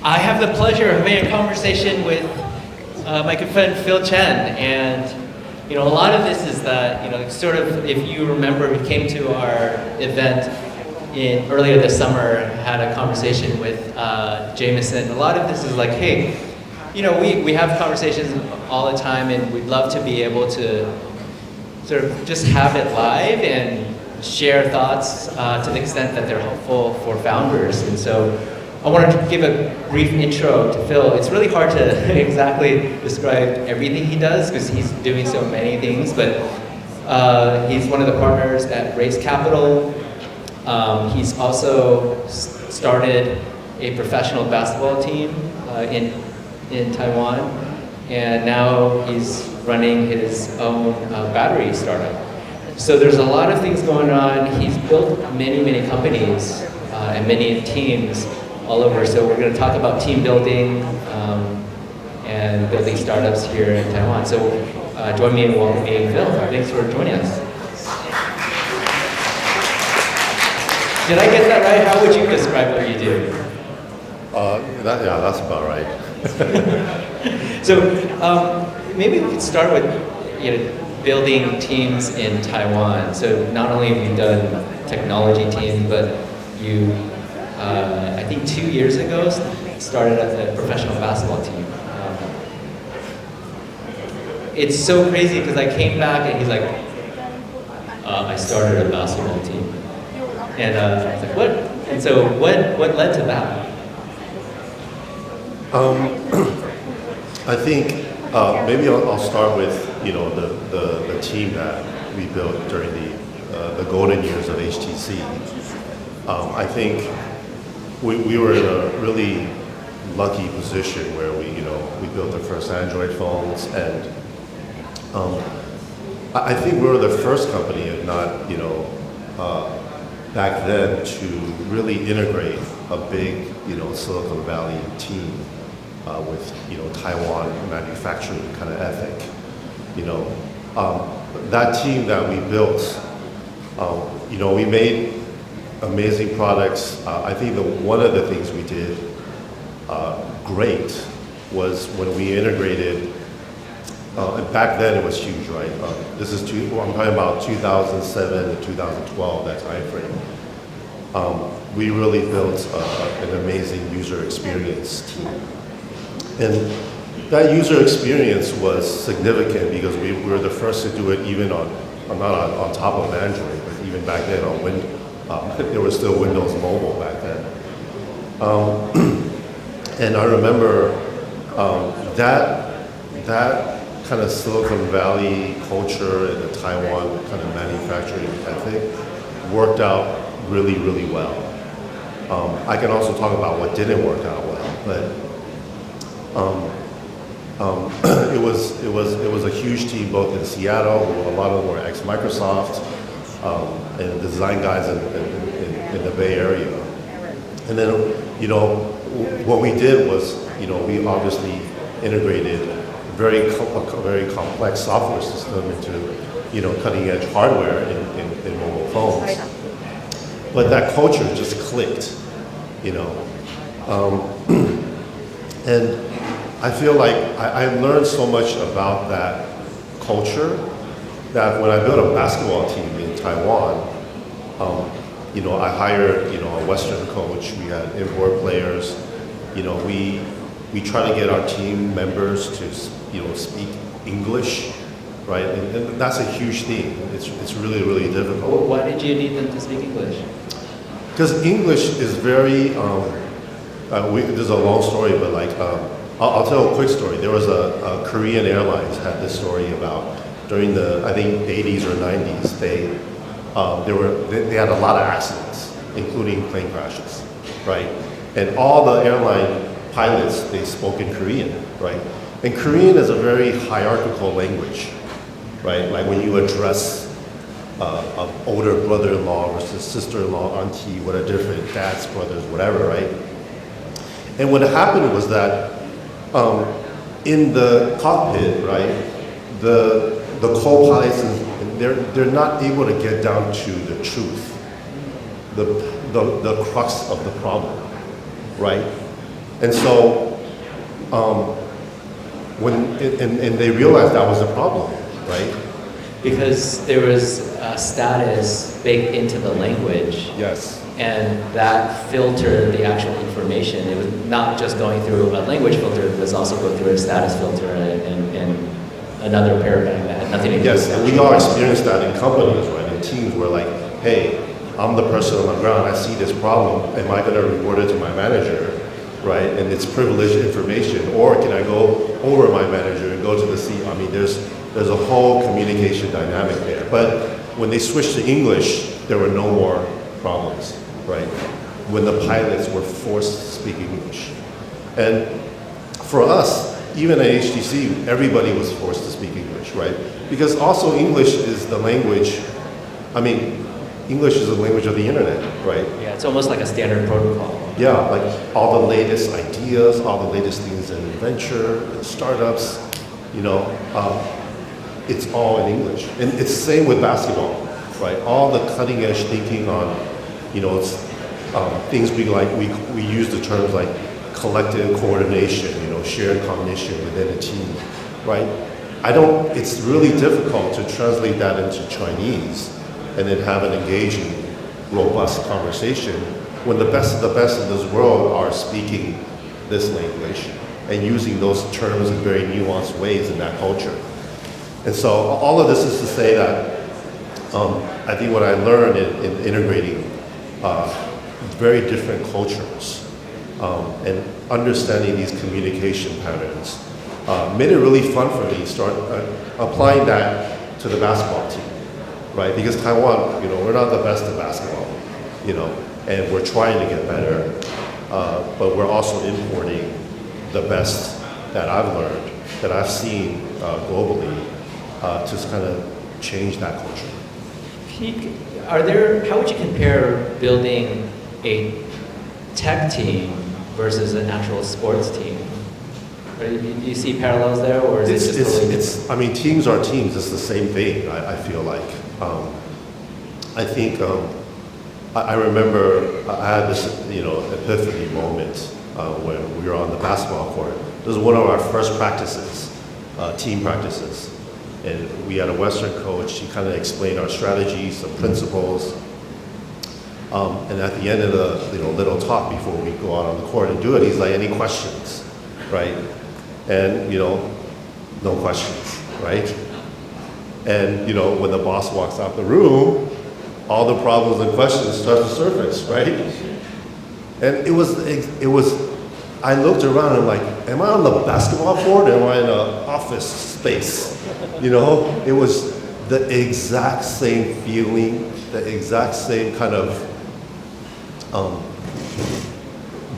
I have the pleasure of having a conversation with my good friend Phil Chen, and a lot of this is that sort of, if you remember, we came to our event earlier this summer, had a conversation with Jameson. A lot of this is like, hey, we have conversations all the time, and we'd love to be able to sort of just have it live and share thoughts to the extent that they're helpful for founders. And so I wanted to give a brief intro to Phil. It's really hard to exactly describe everything he does because he's doing so many things, but he's one of the partners at Raise Capital. He's also started a professional basketball team in Taiwan, and now he's running his own battery startup. So there's a lot of things going on. He's built many companies and many teams all over. So we're going to talk about team building and building startups here in Taiwan. So join me in welcoming Phil. Thanks for joining us. Did I get that right? How would you describe what you do? That's about right. So maybe we could start with building teams in Taiwan. So not only have you done technology teams, but you, I think 2 years ago, started a professional basketball team. It's so crazy because I came back and he's like, I started a basketball team. And I was like, what? And so what led to that? I think maybe I'll start with the team that we built during the golden years of HTC. I think we were in a really lucky position where we built the first Android phones, and I think we were the first company, if not back then, to really integrate a big Silicon Valley team with Taiwan manufacturing kind of ethic. That team that we built, we made amazing products. I think one of the things we did great was when we integrated. And back then it was huge, right? I'm talking about 2007 to 2012, that time frame. We really built an amazing user experience team. And that user experience was significant because we were the first to do it even not on top of Android, but even back then on Windows. There was still Windows Mobile back then. And I remember that kind of Silicon Valley culture and the Taiwan kind of manufacturing ethic worked out really, really well. I can also talk about what didn't work out well, but it was a huge team both in Seattle. A lot of them were ex-Microsoft and design guys in the Bay Area. And then what we did was we obviously integrated a very complex software system into cutting edge hardware in mobile phones. But that culture just clicked, and I feel like I learned so much about that culture that when I built a basketball team in Taiwan, I hired a Western coach. We had import players. We try to get our team members to speak English, right? And that's a huge thing. It's really, really difficult. Why did you need them to speak English? Because English is very. There's a long story, but I'll tell a quick story. There was a Korean Airlines had this story about during the, I think, 80s or 90s. They had a lot of accidents, including plane crashes, right? And all the airline pilots, they spoke in Korean, right? And Korean is a very hierarchical language, right? Like when you address an older brother-in-law versus sister-in-law, auntie, what are different, dads, brothers, whatever, right? And what happened was that in the cockpit, right, the co-pilots, they're not able to get down to the truth, the crux of the problem, right? And so and they realized that was a problem, right? Because there was a status baked into the language. Yes. And that filtered the actual information. It was not just going through a language filter, it was also going through a status filter and another paradigm that had nothing to do with Yes, and we all experience that in companies, right? In teams where like, hey, I'm the person on the ground, I see this problem, am I gonna report it to my manager, right? And it's privileged information, or can I go over my manager and go to the C? I mean, there's a whole communication dynamic there. But when they switched to English, there were no more problems, right? When the pilots were forced to speak English. And for us, even at HTC, everybody was forced to speak English, right? Because also English is the language, I mean, English is the language of the internet, right? Yeah, it's almost like a standard protocol. Yeah, like all the latest ideas, all the latest things in venture, startups, you know, it's all in English. And it's the same with basketball, right? All the cutting edge thinking on, you know, it's, things we use the terms like collective coordination, you know, shared cognition within a team, right? It's really difficult to translate that into Chinese and then have an engaging, robust conversation when the best of this world are speaking this language and using those terms in very nuanced ways in that culture. And so all of this is to say that I think what I learned in integrating very different cultures and understanding these communication patterns made it really fun for me to start applying that to the basketball team, right? Because Taiwan, you know, we're not the best at basketball, you know, and we're trying to get better, but we're also importing the best that I've learned, that I've seen globally, to kind of change that culture. How would you compare building a tech team versus an actual sports team? Do you see parallels there, or is it just totally different? I mean, teams are teams. It's the same thing, I feel like. I think, I remember I had this, you know, epiphany moment when we were on the basketball court. This was one of our first practices, team practices. And we had a Western coach. He kind of explained our strategies, the principles. And at the end of the little talk before we go out on the court and do it, he's like, "Any questions?" Right? And no questions, right? And when the boss walks out the room, all the problems and questions start to surface, right? And it was. I looked around and I'm like, am I on the basketball court or am I in an office space? It was the exact same feeling, the exact same kind of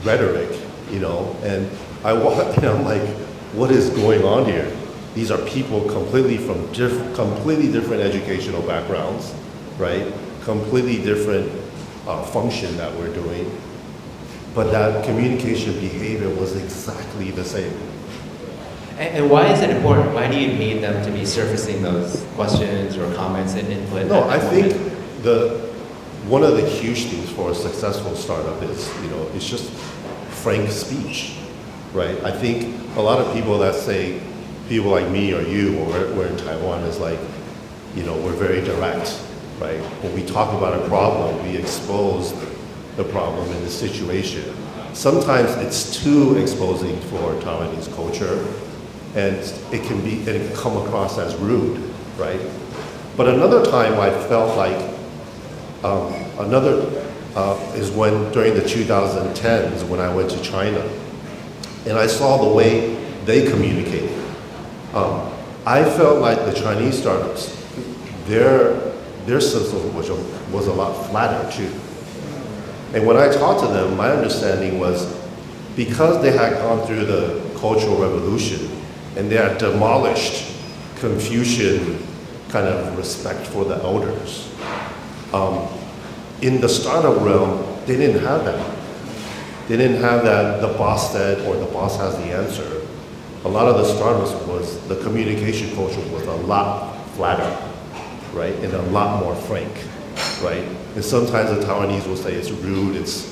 rhetoric, and I walked and I'm like, what is going on here? These are people completely from completely different educational backgrounds, right? Completely different function that we're doing. But that communication behavior was exactly the same. And why is it important? Why do you need them to be surfacing those questions or comments and input? No, I think one of the huge things for a successful startup is, it's just frank speech, right? I think a lot of people that say, people like me or you, or we're in Taiwan, is like, we're very direct, right? When we talk about a problem, we expose the problem in the situation. Sometimes it's too exposing for Taiwanese culture, and it can come across as rude, right? But another time I felt like is when during the 2010s when I went to China, and I saw the way they communicated. I felt like the Chinese startups, their system was a lot flatter too. And when I talked to them, my understanding was because they had gone through the Cultural Revolution and they had demolished Confucian kind of respect for the elders. In the startup realm, they didn't have that. They didn't have that the boss said or the boss has the answer. A lot of the startups the communication culture was a lot flatter, right? And a lot more frank, right? And sometimes the Taiwanese will say it's rude, it's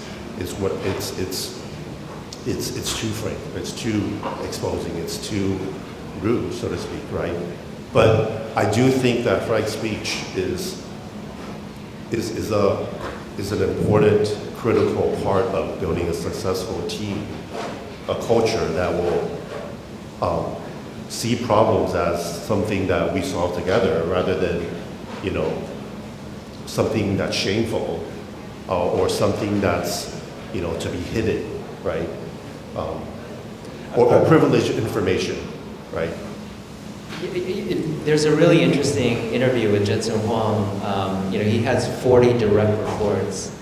it's too frank, it's too exposing, it's too rude, so to speak, right? But I do think that frank speech is an important, critical part of building a successful team, a culture that will see problems as something that we solve together rather than, you know, something that's shameful or something that's, you know, to be hidden, right? Or privileged information, right? There's a really interesting interview with Jensen Huang. You know, he has 40 direct reports,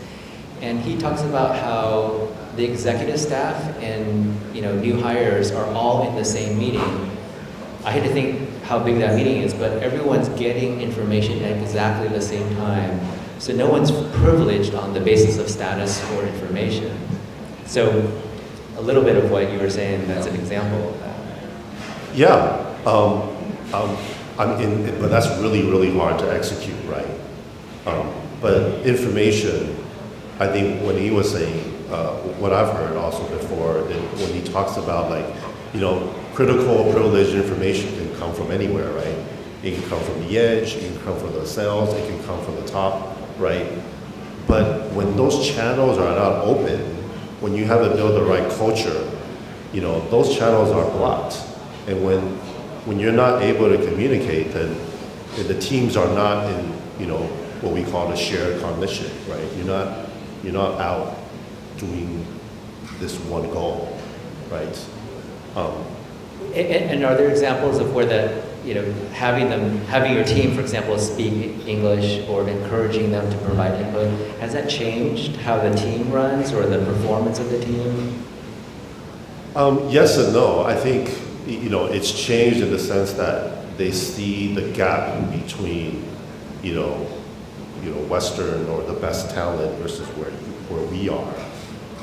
and he talks about how the executive staff and, you know, new hires are all in the same meeting. I hate to think how big that meeting is, but everyone's getting information at exactly the same time. So no one's privileged on the basis of status or information. So a little bit of what you were saying, that's an example of that. Yeah, but that's really, really hard to execute, right? But information, I think when he was saying, what I've heard also before, when he talks about, like, you know, critical privileged information can come from anywhere, right? It can come from the edge, it can come from the sales, it can come from the top, right? But when those channels are not open, when you haven't built the right culture, you know, those channels are blocked. And when you're not able to communicate, then the teams are not in, you know, what we call the shared cognition, right? You're not out doing this one goal, right? And are there examples of where that, you know, having your team, for example, speak English or encouraging them to provide input, has that changed how the team runs or the performance of the team? Yes and no. I think, you know, it's changed in the sense that they see the gap in between, you know, Western or the best talent versus where we are.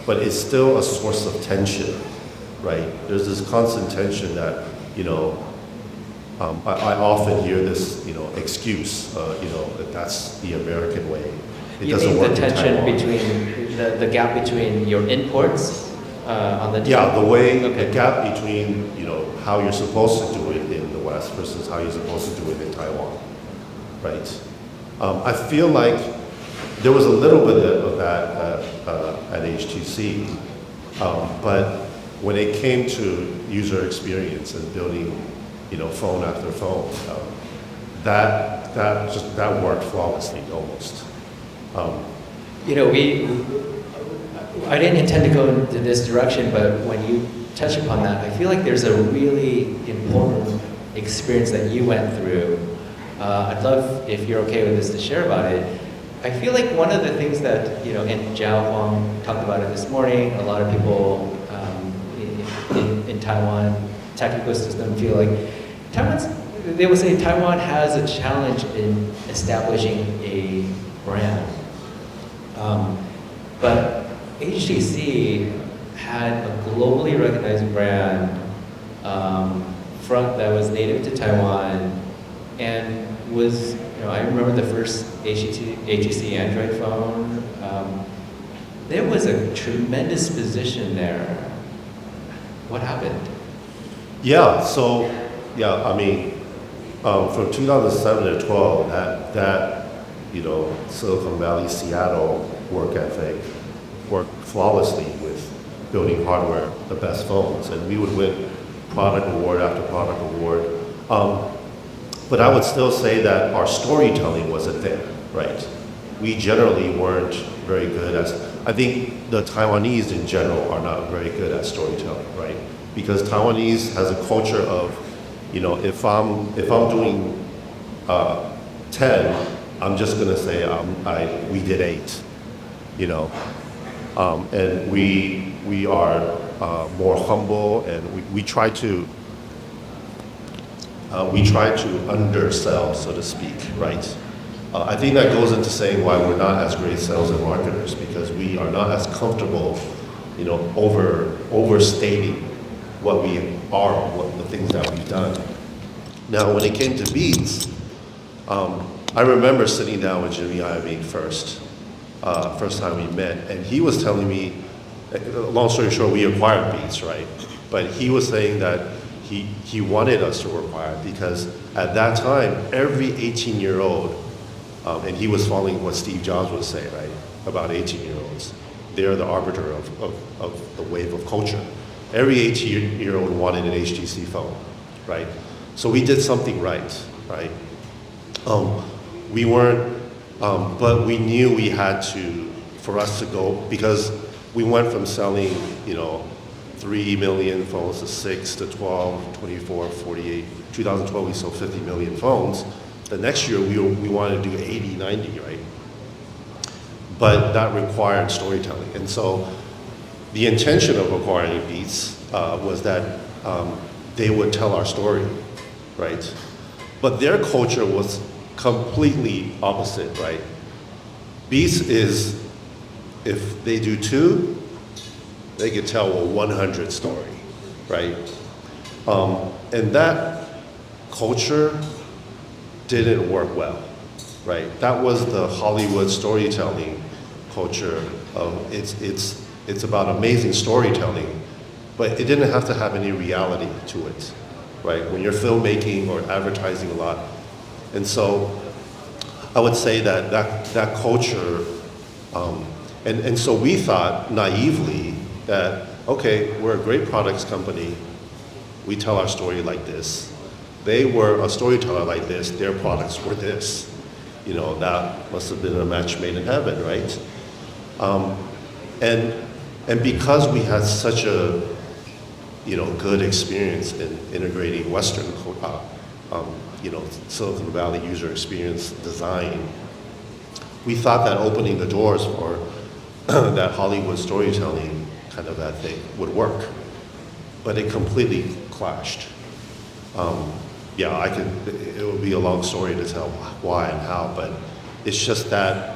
But it's still a source of tension, right? There's this constant tension that, you know, I often hear this, you know, excuse, you know, that that's the American way. It You doesn't think work the in tension Taiwan. between the gap between your imports on the team? Yeah, Okay. the gap between, you know, how you're supposed to do it in the West versus how you're supposed to do it in Taiwan, right? I feel like there was a little bit of that at HTC, but when it came to user experience and building, you know, phone after phone, that worked flawlessly almost. You know, I didn't intend to go into this direction, but when you touch upon that, I feel like there's a really important experience that you went through. I'd love, if you're okay with this, to share about it. I feel like one of the things that, you know, and Zhao Huang talked about it this morning, a lot of people in Taiwan tech ecosystem feel like they would say Taiwan has a challenge in establishing a brand. But HTC had a globally recognized brand that was native to Taiwan and was, you know, I remember the first HTC Android phone. There was a tremendous position there. What happened? Yeah, so, yeah, I mean, from 2007 to 12, that, you know, Silicon Valley, Seattle work ethic worked flawlessly with building hardware, the best phones, and we would win product award after product award. But I would still say that our storytelling wasn't there, right? We generally weren't very good at, I think the Taiwanese in general are not very good at storytelling, right? Because Taiwanese has a culture of, you know, if I'm doing 10, I'm just gonna say we did 8, you know, and we are more humble, and we try to undersell, so to speak, right? I think that goes into saying why we're not as great sales and marketers, because we are not as comfortable, you know, overstating what we are, what the things that we've done. Now, when it came to Beats, I remember sitting down with Jimmy Iovine first time we met, and he was telling me long story short, we acquired Beats, right? But he was saying that he wanted us to acquire it because at that time, every 18-year-old, and he was following what Steve Jobs would say, right, about 18-year-olds. They're the arbiter of the wave of culture. Every 18-year-old wanted an HTC phone, right? So we did something right, right? We weren't, but we knew we had to, for us to go, because we went from selling, 3 million phones to 6 to 12, 24, 48. 2012, we sold 50 million phones. The next year, we wanted to do 80, 90, right? But that required storytelling. And so the intention of acquiring Beats was that they would tell our story, right? But their culture was completely opposite, right? Beats is, if they do 2, they could tell a 100 story, right? And that culture didn't work well, right? That was the Hollywood storytelling culture. It's about amazing storytelling, but it didn't have to have any reality to it, right? When you're filmmaking or advertising a lot. And so I would say that culture, and so we thought naively that, okay, we're a great products company, we tell our story like this. They were a storyteller like this, their products were this. That must have been a match made in heaven, right? And because we had such a, good experience in integrating Western, Silicon Valley user experience design, we thought that opening the doors for that Hollywood storytelling kind of that thing would work, but it completely clashed. It would be a long story to tell why and how, but it's just that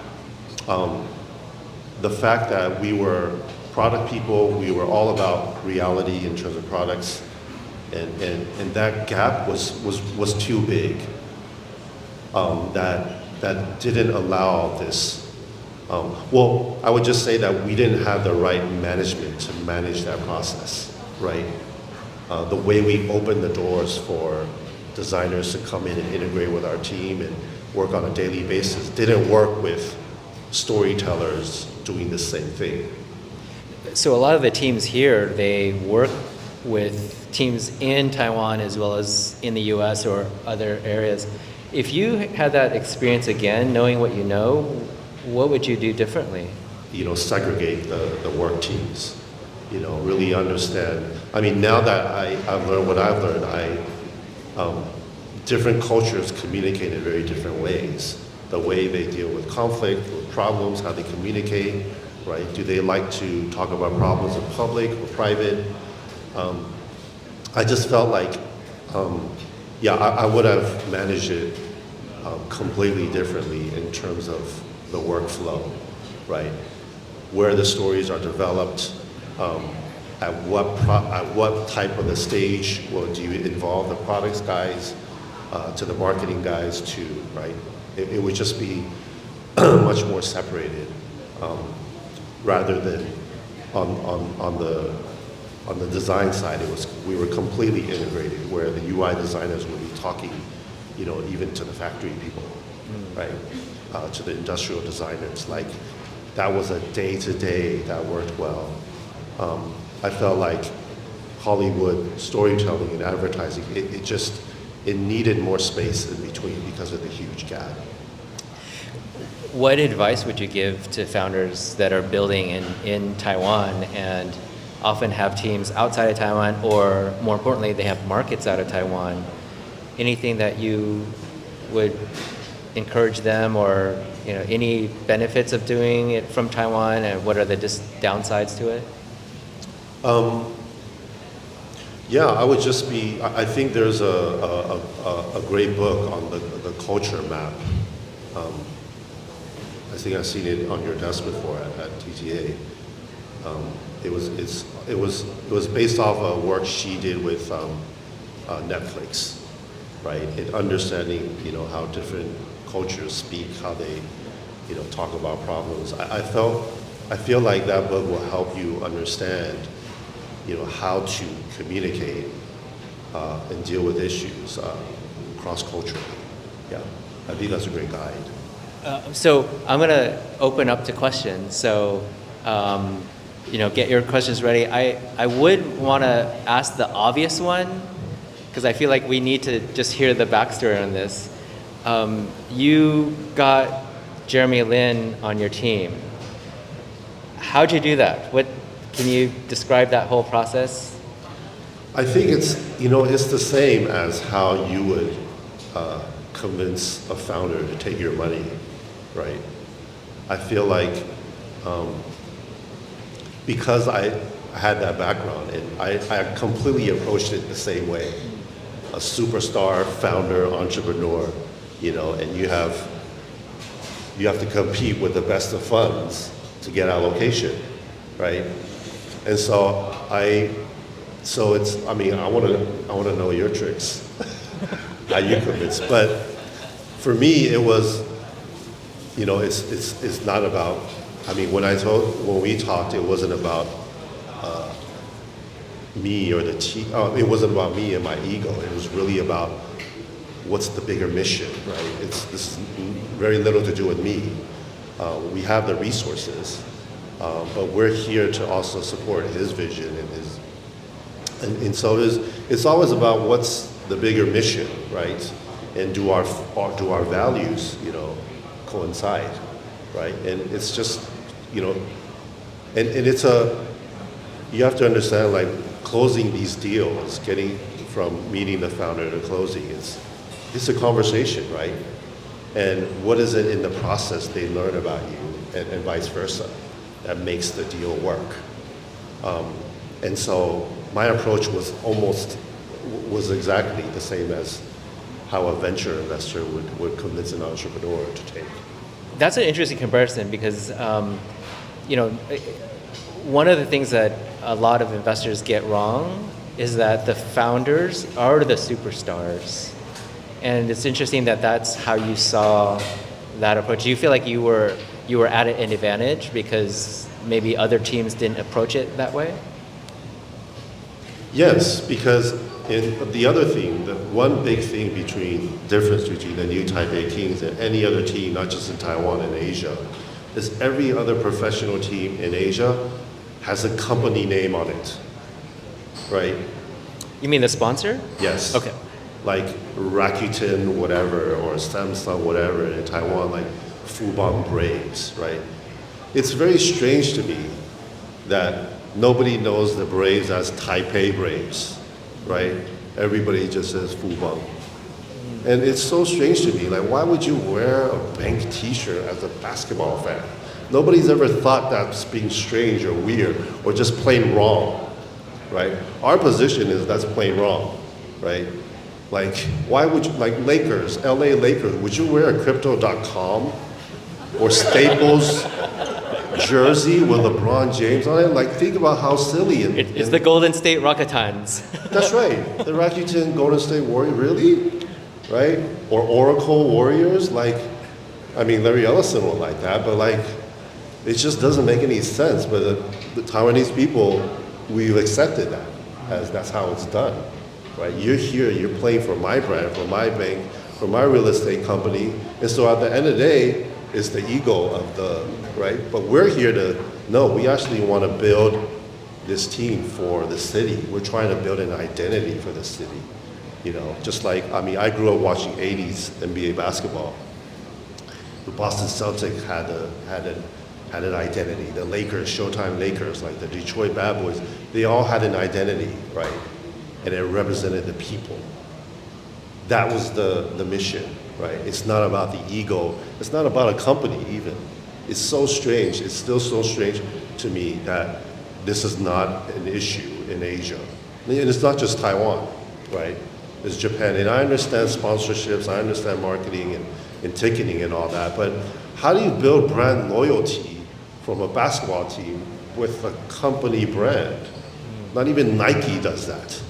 the fact that we were product people, we were all about reality in terms of products, and that gap was too big. That didn't allow this. I would just say that we didn't have the right management to manage that process, right? The way we opened the doors for designers to come in and integrate with our team and work on a daily basis didn't work with storytellers doing the same thing. So a lot of the teams here, they work with teams in Taiwan as well as in the US or other areas. If you had that experience again, knowing what you know, what would you do differently? Segregate the work teams, really understand. I mean, now that I've learned what I've learned, different cultures communicate in very different ways. The way they deal with conflict, with problems, how they communicate, right? Do they like to talk about problems in public or private? I just felt like, I would have managed it completely differently in terms of the workflow, right? Where the stories are developed, at what type of the stage do you involve the products guys, to the marketing guys too, right? It would just be much more separated, rather than on the design side. We were completely integrated, where the UI designers would be talking, even to the factory people, right? To the industrial designers. Like, that was a day-to-day that worked well. I felt like Hollywood storytelling and advertising, it needed more space in between because of the huge gap. What advice would you give to founders that are building in Taiwan and often have teams outside of Taiwan, or more importantly, they have markets out of Taiwan? Anything that you would encourage them, or any benefits of doing it from Taiwan, and what are the downsides to it? I would just be, I think there's a great book on the culture map. I think I've seen it on your desk before at TTA. It was based off a work she did with Netflix, right? In understanding, how different cultures speak, how they, talk about problems. I felt I feel like that book will help you understand, how to communicate and deal with issues cross-culturally. Yeah, I think that's a great guide. So I'm going to open up to questions. So, get your questions ready. I would want to ask the obvious one, because I feel like we need to just hear the backstory on this. You got Jeremy Lin on your team. How'd you do that? Can you describe that whole process? I think it's the same as how you would convince a founder to take your money, right? I feel like because I had that background and I completely approached it the same way. A superstar, founder, entrepreneur, and you have to compete with the best of funds to get allocation, right? And so I want to know your tricks, how you convince. But for me, it was, it's not about. When we talked, it wasn't about me or the team. It wasn't about me and my ego. It was really about what's the bigger mission, right? This is very little to do with me. We have the resources, but we're here to also support his vision and so it's always about what's the bigger mission, right? And do our values, coincide, right? And it's just, and it's you have to understand, like, closing these deals, getting from meeting the founder to closing, it's a conversation, right? And what is it in the process they learn about you and vice versa that makes the deal work? And so my approach was exactly the same as how a venture investor would convince an entrepreneur to take. That's an interesting comparison because, one of the things that a lot of investors get wrong is that the founders are the superstars. And it's interesting that that's how you saw that approach. Do you feel like you were at an advantage because maybe other teams didn't approach it that way? Yes, because the other thing, the one big thing difference between the new Taipei Kings and any other team, not just in Taiwan and Asia, is every other professional team in Asia has a company name on it, right? You mean the sponsor? Yes. Okay. Like Rakuten whatever or Samsung whatever in Taiwan, like Fubon Braves, right? It's very strange to me that nobody knows the Braves as Taipei Braves, right? Everybody just says Fubon. And it's so strange to me, like, why would you wear a bank t-shirt as a basketball fan? Nobody's ever thought that's being strange or weird or just plain wrong, right? Our position is that's plain wrong, right? Like, why would you, like Lakers, LA Lakers, would you wear a Crypto.com or Staples jersey with LeBron James on it? Like, think about how silly. It's the Golden State Rocketans. That's right. The Rakuten Golden State Warriors, really? Right? Or Oracle Warriors? Like, Larry Ellison would like that, but like, it just doesn't make any sense. But the Taiwanese people, we've accepted that as that's how it's done. Right? You're here, you're playing for my brand, for my bank, for my real estate company. And so at the end of the day, it's the ego of the, right? But we're here we actually want to build this team for the city. We're trying to build an identity for the city. Just like, I grew up watching 80s NBA basketball. The Boston Celtics had an identity. The Lakers, Showtime Lakers, like the Detroit Bad Boys, they all had an identity, right? And it represented the people. That was the mission, right? It's not about the ego. It's not about a company even. It's so strange. It's still so strange to me that this is not an issue in Asia. And it's not just Taiwan, right? It's Japan. And I understand sponsorships, I understand marketing and ticketing and all that, but how do you build brand loyalty from a basketball team with a company brand? Not even Nike does that,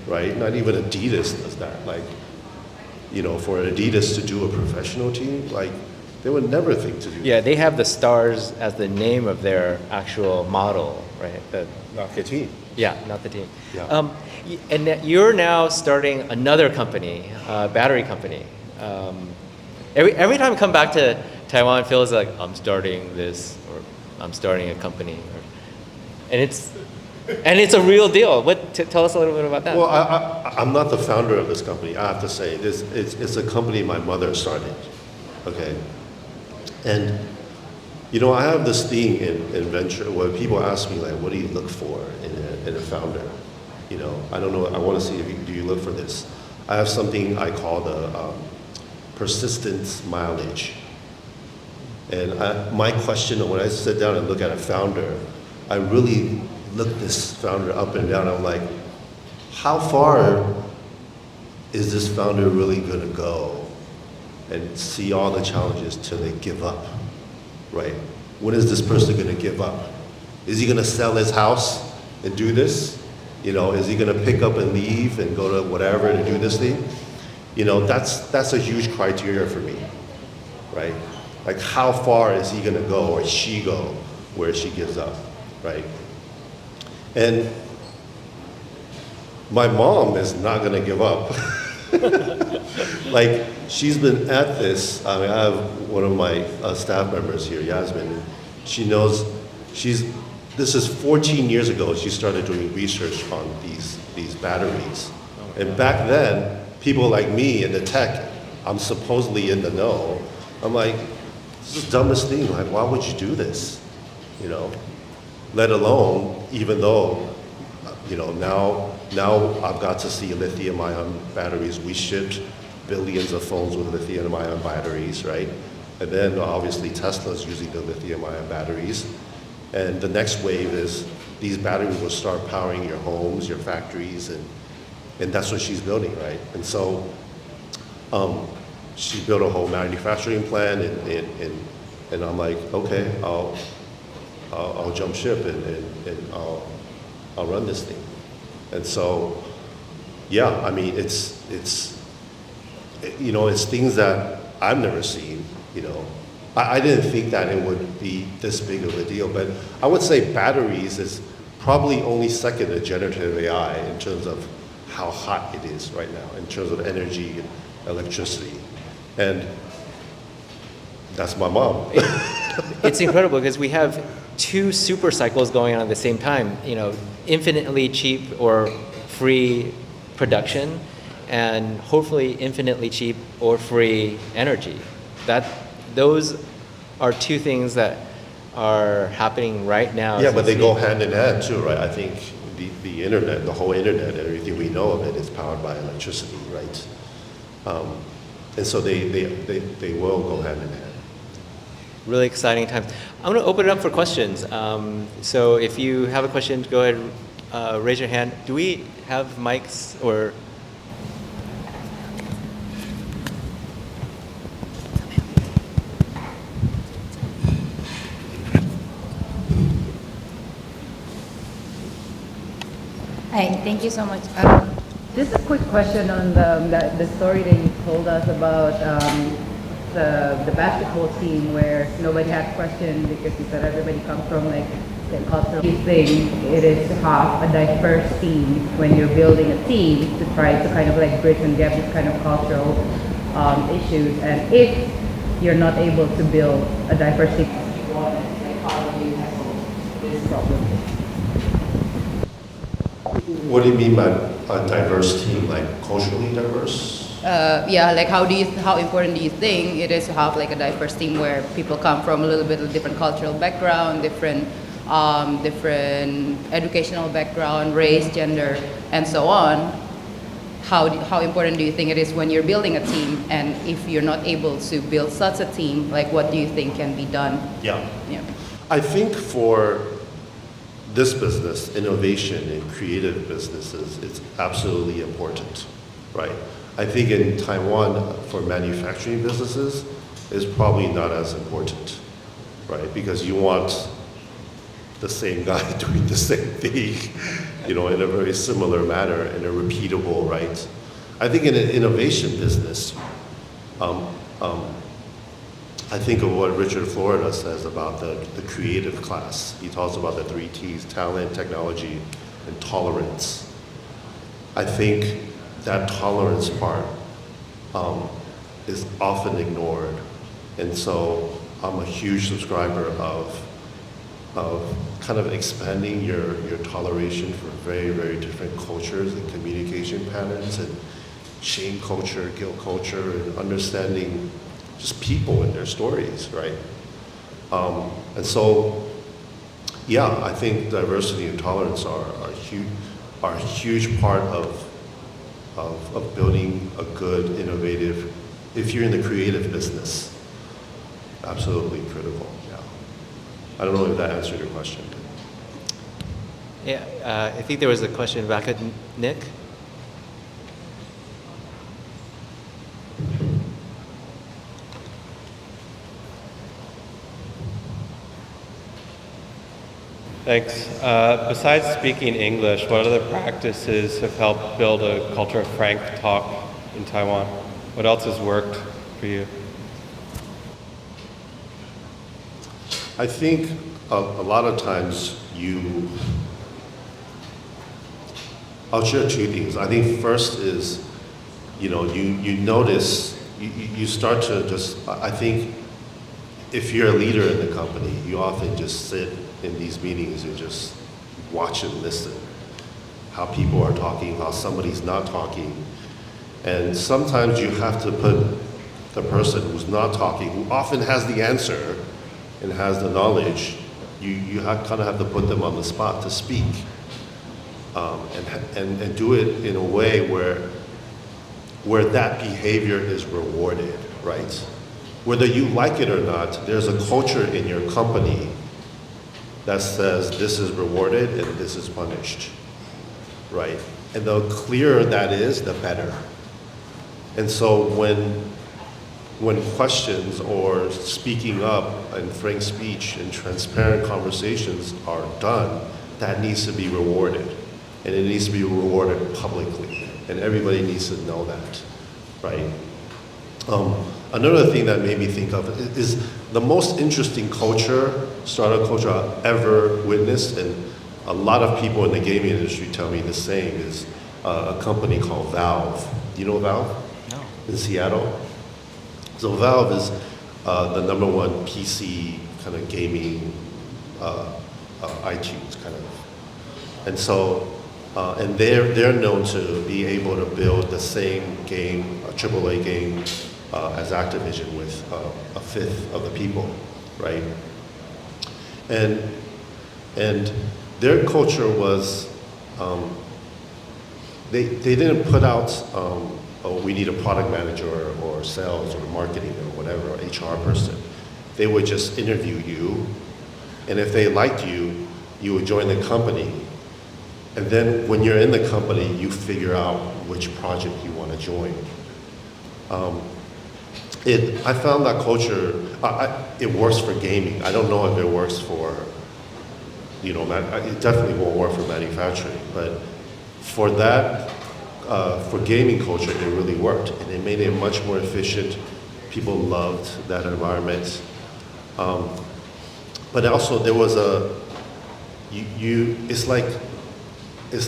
right? Not even Adidas does that. Like, for Adidas to do a professional team, like, They would never think to do that. Yeah, they have the stars as the name of their actual model, right? Not the team. Yeah, not the team. Yeah. And that you're now starting another company, battery company. Every time I come back to Taiwan, it feels like I'm starting this or I'm starting a company, and it's a real deal. Tell us a little bit about that. Well, I'm not the founder of this company. I have to say, it's a company my mother started. Okay, and I have this thing in venture where people ask me like, what do you look for in a founder? I don't know. I want to see do you look for this? I have something I call the persistence mileage. And my question when I sit down and look at a founder, I really look this founder up and down. I'm like, how far is this founder really going to go and see all the challenges till they give up, right? When is this person going to give up? Is he going to sell his house and do this? Is he going to pick up and leave and go to whatever to do this thing? That's a huge criteria for me, right? Like how far is he going to go or she go where she gives up, right? And my mom is not going to give up. Like she's been at this. I have one of my staff members here, Yasmin. She knows this is 14 years ago she started doing research on these batteries. And back then, people like me in the tech, I'm supposedly in the know. I'm like, this is the dumbest thing. Like, why would you do this? Let alone, even though, now I've got to see lithium-ion batteries. We shipped billions of phones with lithium-ion batteries, right? And then obviously Tesla's using the lithium-ion batteries. And the next wave is these batteries will start powering your homes, your factories, and that's what she's building, right? And so she built a whole manufacturing plant, and I'm like, okay, I'll jump ship and I'll run this thing. And so, yeah, I mean, it's things that I've never seen. I didn't think that it would be this big of a deal, but I would say batteries is probably only second to generative AI in terms of how hot it is right now, in terms of energy and electricity. And that's my mom. It's incredible because we have two super cycles going on at the same time. Infinitely cheap or free production, and hopefully infinitely cheap or free energy. Those are two things that are happening right now. Yeah, but they go hand in hand too, right? I think the internet, the whole internet, everything we know of it is powered by electricity, right? And so they will go hand in hand. Really exciting times. I'm going to open it up for questions. So if you have a question, go ahead, raise your hand. Do we have mics or? Hi, thank you so much. Just a quick question on the story that you told us about the basketball team where nobody had questions because you said everybody comes from like the cultural thing. It is to have a diverse team when you're building a team to try to kind of like bridge and get this kind of cultural issues. And if you're not able to build a diverse team, like how do you handle this problem? What do you mean by a diverse team, like culturally diverse? Yeah, like how important do you think it is to have like a diverse team where people come from a little bit of different cultural background, different educational background, race, gender, and so on? How important do you think it is when you're building a team, and if you're not able to build such a team, like what do you think can be done? Yeah. Yeah. I think for this business, innovation in creative businesses, it's absolutely important, right? I think in Taiwan, for manufacturing businesses, it's probably not as important, right? Because you want the same guy doing the same thing, in a very similar manner, in a repeatable, right? I think in an innovation business, I think of what Richard Florida says about the creative class. He talks about the 3 T's: talent, technology, and tolerance. I think that tolerance part is often ignored. And so I'm a huge subscriber of kind of expanding your toleration for very, very different cultures and communication patterns and shame culture, guilt culture, and understanding just people and their stories, right? And so, yeah, I think diversity and tolerance are a huge part of building a good, innovative, if you're in the creative business, absolutely critical, yeah. I don't know if that answered your question. Yeah, I think there was a question back at Nick. Thanks. Besides speaking English, what other practices have helped build a culture of frank talk in Taiwan? What else has worked for you? I think a lot of times I'll share 2 things. I think first is, you notice, you start to just, I think if you're a leader in the company, you often just sit in these meetings and just watch and listen. How people are talking, how somebody's not talking. And sometimes you have to put the person who's not talking, who often has the answer and has the knowledge, you kind of have to put them on the spot to speak. And do it in a way where that behavior is rewarded, right? Whether you like it or not, there's a culture in your company that says this is rewarded and this is punished, right? And the clearer that is, the better. And so when questions or speaking up and frank speech and transparent conversations are done, that needs to be rewarded. And it needs to be rewarded publicly. And everybody needs to know that, right? Another thing that made me think of is the most interesting startup culture I've ever witnessed, and a lot of people in the gaming industry tell me the same, is a company called Valve. Do you know Valve? No. In Seattle? So Valve is the #1 PC kind of gaming, iTunes kind of. And so, and they're known to be able to build the same game, a AAA game, as Activision with a fifth of the people, right? And their culture was, they didn't put out, oh, we need a product manager or sales or marketing or whatever, or HR person. They would just interview you, and if they liked you, you would join the company. And then when you're in the company, you figure out which project you want to join. I found that culture, it works for gaming. I don't know if it works for, it definitely won't work for manufacturing, but for that, for gaming culture, it really worked, and it made it much more efficient. People loved that environment. But also there was it's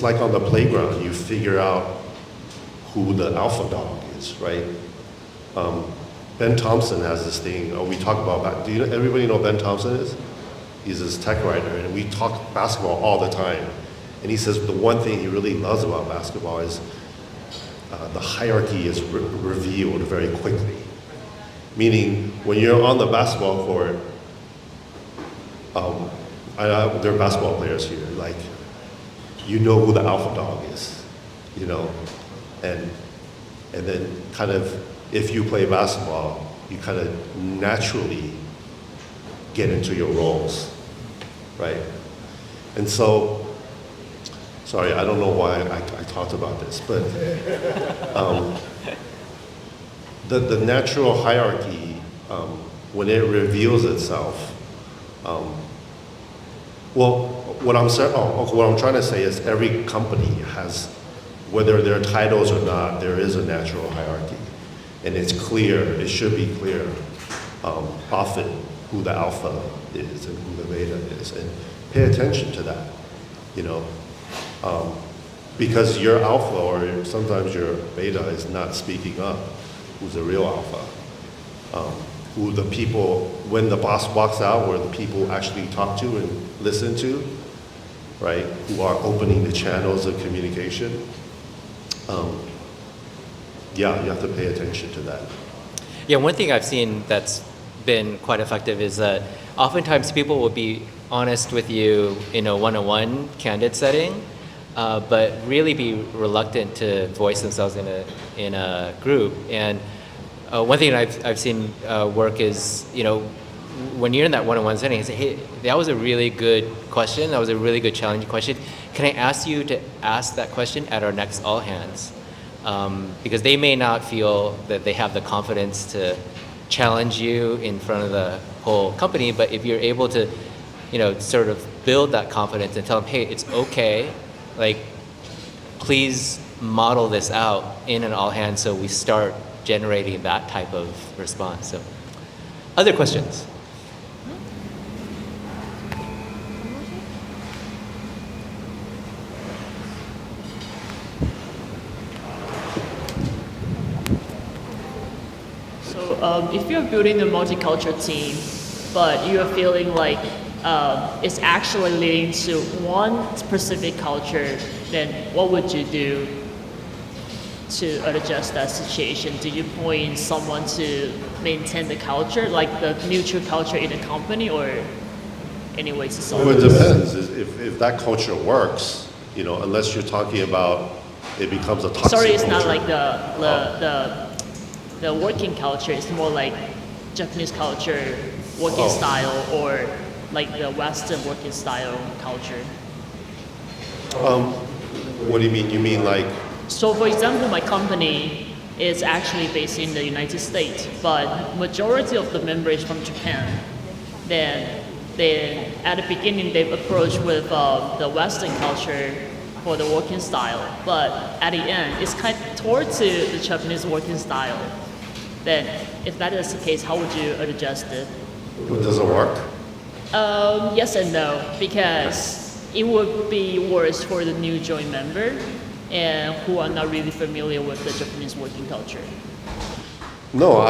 like on the playground, you figure out who the alpha dog is, right? Ben Thompson has this thing, we talk about, everybody know Ben Thompson is? He's this tech writer, and we talk basketball all the time. And he says the one thing he really loves about basketball is the hierarchy is revealed very quickly. Meaning, when you're on the basketball court, there are basketball players here, like, you know who the alpha dog is, and then kind of, if you play basketball, you kind of naturally get into your roles, right? And so, sorry, I don't know why I talked about this, but the natural hierarchy, when it reveals itself, what I'm trying to say is every company has, whether there are titles or not, there is a natural hierarchy. And it's clear, it should be clear. often who the alpha is and who the beta is, and pay attention to that, you know. Because your alpha or sometimes your beta is not speaking up, who's the real alpha. Who the people, when the boss walks out, where the people actually talk to and listen to, right? Who are opening the channels of communication. Yeah, you have to pay attention to that. Yeah, one thing I've seen that's been quite effective is that oftentimes people will be honest with you in a one-on-one candid setting, but really be reluctant to voice themselves in a group. And one thing I've seen work is, you know, when you're in that one-on-one setting, you say, hey, that was a really good question. That was a really good challenging question. Can I ask you to ask that question at our next all hands? Because they may not feel that they have the confidence to challenge you in front of the whole company, but if you're able to, you know, sort of build that confidence and tell them, hey, it's okay, like, please model this out in an all hands so we start generating that type of response. So, other questions? So if you're building a multicultural team, but you're feeling like it's actually leading to one specific culture, then what would you do to adjust that situation? Do you point someone to maintain the culture, like the neutral culture in the company, or any way to solve Well, it this? depends. If that culture works, you know, unless you're talking about it becomes a toxic Sorry, it's not culture. like the working culture. It's more like Japanese culture, working style, or like the Western working style culture. What do you mean? You mean like, So for example, my company is actually based in the United States, but majority of the members from Japan. Then at the beginning they've approached with the Western culture for the working style, but at the end it's kind of towards to the Japanese working style. Then if that is the case, how would you adjust it? does it work? Yes and no, because it would be worse for the new joint member and who are not really familiar with the Japanese working culture. No,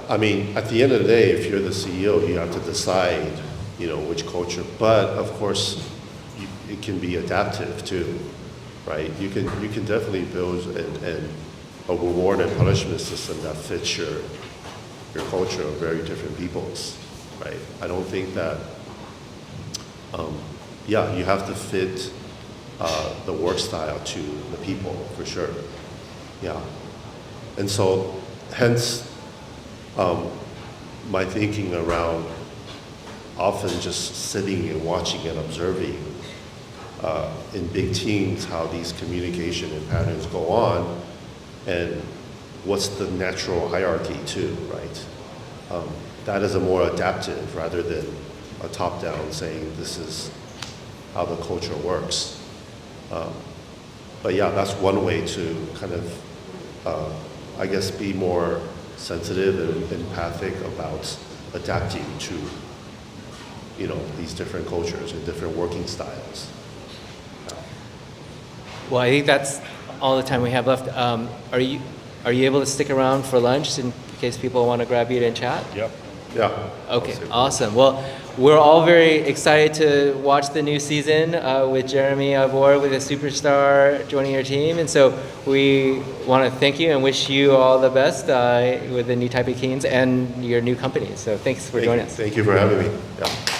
I mean, at the end of the day, if you're the CEO, you have to decide, you know, which culture. But of course, it can be adaptive too, right? You can definitely build a reward and punishment system that fits your culture of very different peoples, right? I don't think that. Yeah, you have to fit the work style to the people for sure. Yeah, and so hence my thinking around often just sitting and watching and observing in big teams how these communication and patterns go on, and what's the natural hierarchy too, right? That is a more adaptive rather than a top-down saying this is how the culture works. But yeah, that's one way to kind of, I guess, be more sensitive and empathic about adapting to, you know, these different cultures and different working styles. Well, I think that's all the time we have left. Are you able to stick around for lunch in case people want to grab you and chat? Yep. Yeah. Okay, awesome. Well, we're all very excited to watch the new season with Jeremy aboard with a superstar joining your team. And so we want to thank you and wish you all the best with the new Taipei Kings and your new company. So thanks for joining us. Thank you for having me. Yeah.